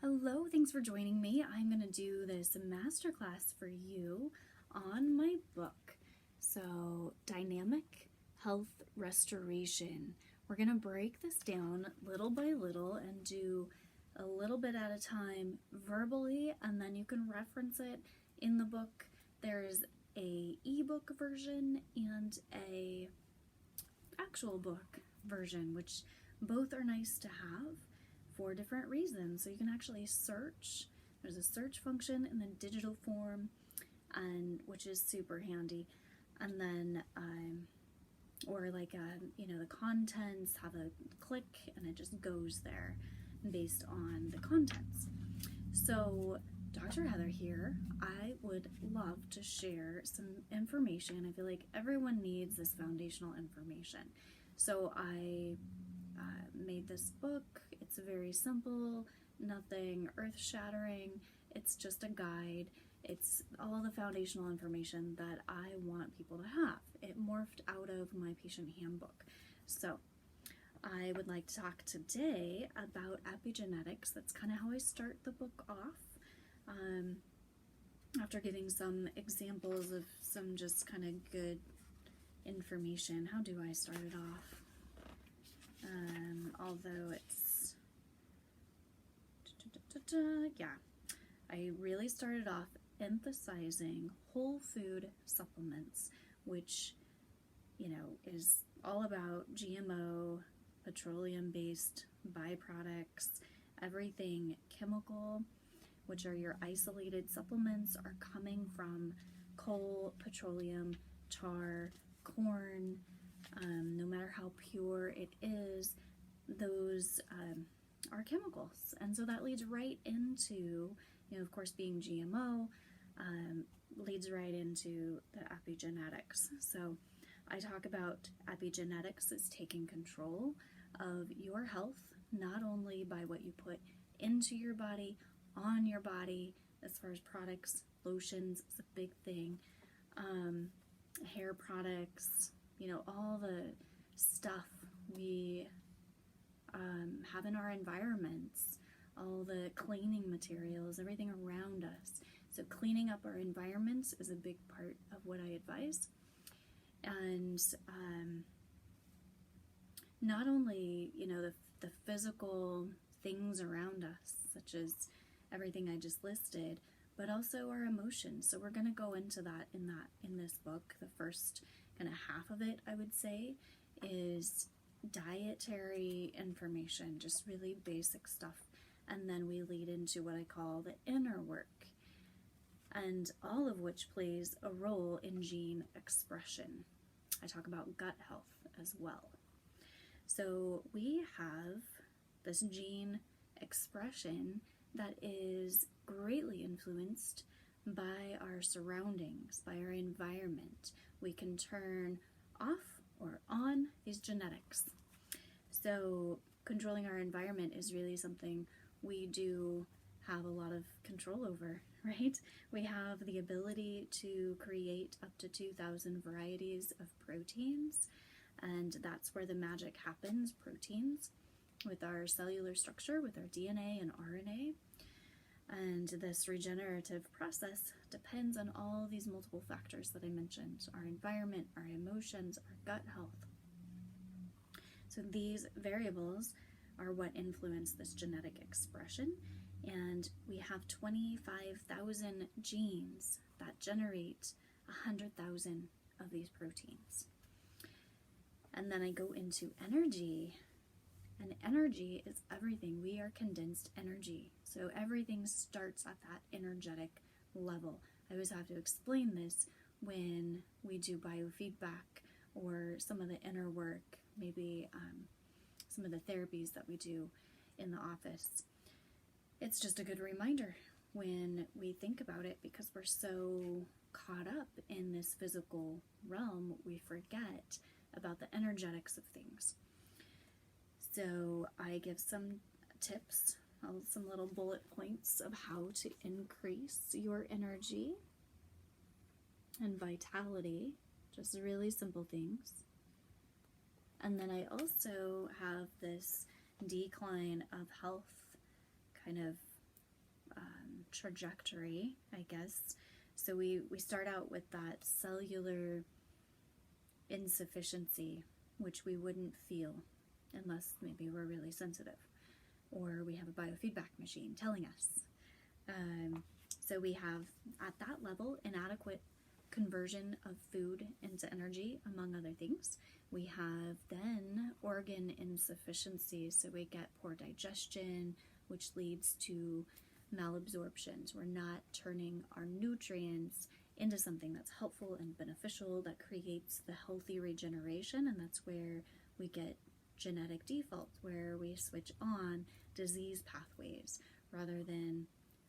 Hello, thanks for joining me. I'm going to do this masterclass for you on my book. So, Dynamic Health Restoration. We're going to break this down little by little and do a little bit at a time verbally, and then you can reference it in the book. There's a ebook version and a actual book version, which both are nice to have for different reasons. So you can actually search. There's a search function in the digital form, and which is super handy. And then, or like the contents have a click, and it just goes there based on the contents. So Dr. Heather here. I would love to share some information. I feel like everyone needs this foundational information. So I made this book. It's very simple, nothing earth-shattering. It's just a guide. It's all the foundational information that I want people to have. It morphed out of my patient handbook. So I would like to talk today about epigenetics. That's kind of how I start the book off. After giving some examples of some just kind of good information. How do I start it off? Although it's, yeah, I really started off emphasizing whole food supplements, which, is all about GMO, petroleum-based byproducts, everything chemical, which are your isolated supplements, are coming from coal, petroleum, tar, corn. No matter how pure it is, those are chemicals. And so that leads right into, of course, being GMO, leads right into the epigenetics. So I talk about epigenetics as taking control of your health, not only by what you put into your body, on your body, as far as products, lotions is a big thing, hair products, all the stuff we have in our environments, all the cleaning materials, everything around us. So cleaning up our environments is a big part of what I advise. And not only, the physical things around us, such as everything I just listed, but also our emotions. So we're going to go into that in this book. The first kind of half of it, I would say, is dietary information, just really basic stuff. And then we lead into what I call the inner work, and all of which plays a role in gene expression. I talk about gut health as well. So we have this gene expression that is greatly influenced by our surroundings, by our environment. We can turn off or on these genetics. So controlling our environment is really something we do have a lot of control over, right? We have the ability to create up to 2,000 varieties of proteins, and that's where the magic happens, proteins, with our cellular structure, with our DNA and RNA. And this regenerative process depends on all these multiple factors that I mentioned: our environment, our emotions, our gut health. So these variables are what influence this genetic expression, and we have 25,000 genes that generate 100,000 of these proteins. And then I go into energy. And energy is everything. We are condensed energy. So everything starts at that energetic level. I always have to explain this when we do biofeedback or some of the inner work, maybe some of the therapies that we do in the office. It's just a good reminder when we think about it, because we're so caught up in this physical realm, we forget about the energetics of things. So I give some tips, some little bullet points of how to increase your energy and vitality, just really simple things. And then I also have this decline of health kind of trajectory, I guess. So we start out with that cellular insufficiency, which we wouldn't feel unless maybe we're really sensitive or we have a biofeedback machine telling us. So we have, at that level, inadequate conversion of food into energy, among other things. We have then organ insufficiency, so we get poor digestion, which leads to malabsorptions. We're not turning our nutrients into something that's helpful and beneficial, that creates the healthy regeneration, and that's where we get genetic default, where we switch on disease pathways rather than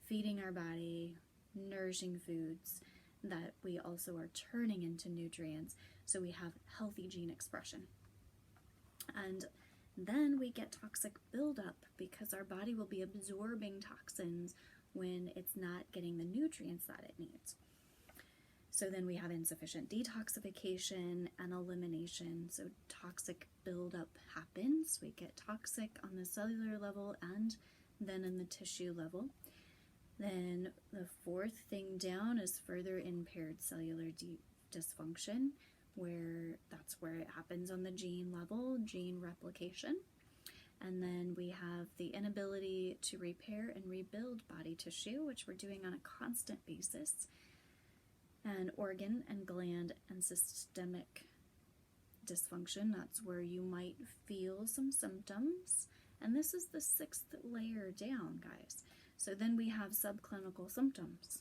feeding our body nourishing foods that we also are turning into nutrients, so we have healthy gene expression. And then we get toxic buildup because our body will be absorbing toxins when it's not getting the nutrients that it needs. So then we have insufficient detoxification and elimination. So toxic buildup happens. We get toxic on the cellular level and then in the tissue level. Then the fourth thing down is further impaired cellular dysfunction, where that's where it happens on the gene level, gene replication. And then we have the inability to repair and rebuild body tissue, which we're doing on a constant basis. And organ and gland and systemic dysfunction, that's where you might feel some symptoms. And this is the sixth layer down, guys. So then we have subclinical symptoms.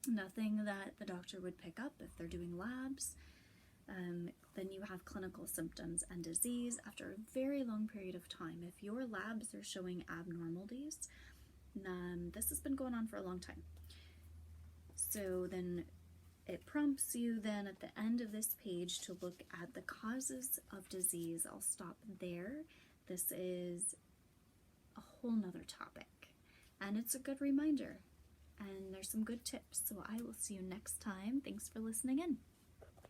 Nothing that the doctor would pick up if they're doing labs. Then you have clinical symptoms and disease after a very long period of time. If your labs are showing abnormalities, this has been going on for a long time. So then it prompts you then at the end of this page to look at the causes of disease. I'll stop there. This is a whole nother topic. And it's a good reminder. And there's some good tips. So I will see you next time. Thanks for listening in.